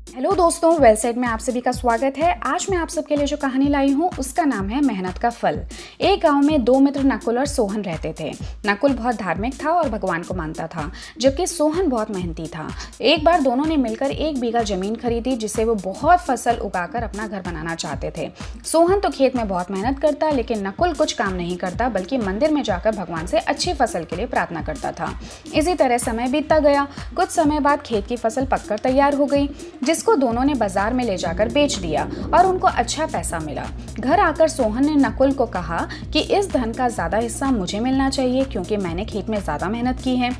Hello दोस्तों, well said में आप सभी का स्वागत है। आज मैं आप सबके लिए जो कहानी लाई हूँ उसका नाम है मेहनत का फल। एक गांव में दो मित्र नकुल और सोहन रहते थे। नकुल बहुत धार्मिक था और भगवान को मानता था, जबकि सोहन बहुत मेहनती था। एक बार दोनों ने मिलकर 1 बीघा जमीन खरीदी जिससे वो बहुत फसल उगाकर अपना घर बनाना चाहते थे। सोहन तो खेत में बहुत मेहनत करता, लेकिन नकुल कुछ काम नहीं करता बल्कि मंदिर में जाकर भगवान से अच्छी फसल के लिए प्रार्थना करता था। इसी तरह समय बीतता गया। कुछ समय बाद खेत की फसल पककर तैयार हो गई, जिसको दोनों ने बाजार में ले जाकर बेच दिया और उनको अच्छा पैसा मिला। घर आकर सोहन ने नकुल को कहा कि इस धन का ज्यादा हिस्सा मुझे मिलना चाहिए क्योंकि मैंने खेत में ज्यादा मेहनत की है।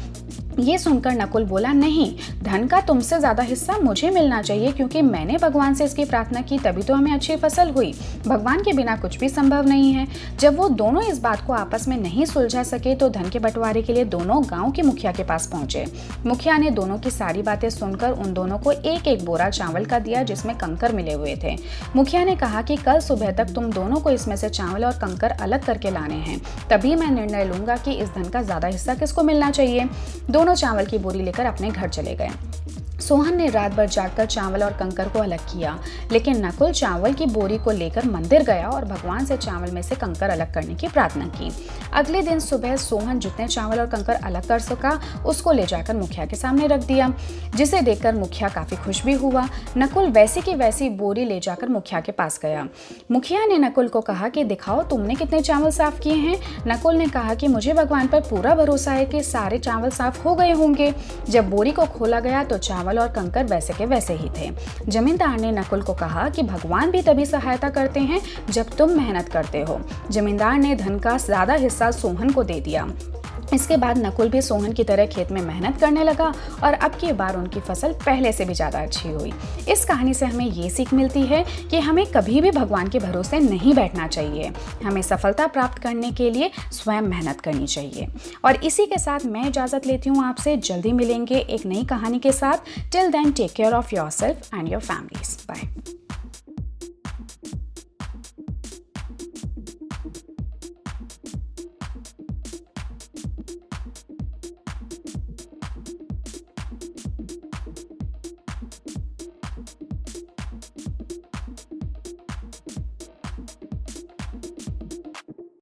ये सुनकर नकुल बोला, नहीं, धन का तुमसे ज्यादा हिस्सा मुझे मिलना चाहिए क्योंकि मैंने भगवान से इसकी प्रार्थना की, तभी तो हमें अच्छी फसल हुई। भगवान के बिना कुछ भी संभव नहीं है। जब वो दोनों इस बात को आपस में नहीं सुलझा सके तो धन के बंटवारे के लिए दोनों गांव के मुखिया के पास पहुंचे। मुखिया ने दोनों की सारी बातें सुनकर उन दोनों को एक एक बोरा चावल का दिया जिसमें कंकर मिले हुए थे। मुखिया ने कहा कि कल सुबह तक तुम दोनों को इसमें से चावल और कंकर अलग करके लाने हैं, तभी मैं निर्णय लूंगा कि इस धन का ज्यादा हिस्सा किसको मिलना चाहिए। दोनों चावल की बोरी लेकर अपने घर चले गए। सोहन ने रात भर जागकर चावल और कंकर को अलग किया, लेकिन नकुल चावल की बोरी को लेकर मंदिर गया और भगवान से चावल में से कंकर अलग करने की प्रार्थना की। अगले दिन सुबह सोहन जितने चावल और कंकर अलग कर सका उसको ले जाकर मुखिया के सामने रख दिया, जिसे देखकर मुखिया काफी खुश भी हुआ। नकुल वैसी की वैसी बोरी ले जाकर मुखिया के पास गया। मुखिया ने नकुल को कहा कि दिखाओ तुमने कितने चावल साफ किए हैं। नकुल ने कहा कि मुझे भगवान पर पूरा भरोसा है कि सारे चावल साफ हो गए होंगे। जब बोरी को खोला गया तो चावल और कंकर वैसे के वैसे ही थे। जमींदार ने नकुल को कहा कि भगवान भी तभी सहायता करते हैं जब तुम मेहनत करते हो। जमींदार ने धन का ज्यादा हिस्सा सोहन को दे दिया। इसके बाद नकुल भी सोहन की तरह खेत में मेहनत करने लगा और अब की बार उनकी फसल पहले से भी ज्यादा अच्छी हुई। इस कहानी से हमें ये सीख मिलती है कि हमें कभी भी भगवान के भरोसे नहीं बैठना चाहिए। हमें सफलता प्राप्त करने के लिए स्वयं मेहनत करनी चाहिए। और इसी के साथ मैं इजाजत लेती हूँ आपसे। जल्दी मिलेंगे एक नई कहानी के साथ। Till then take care of yourself and your families. Bye.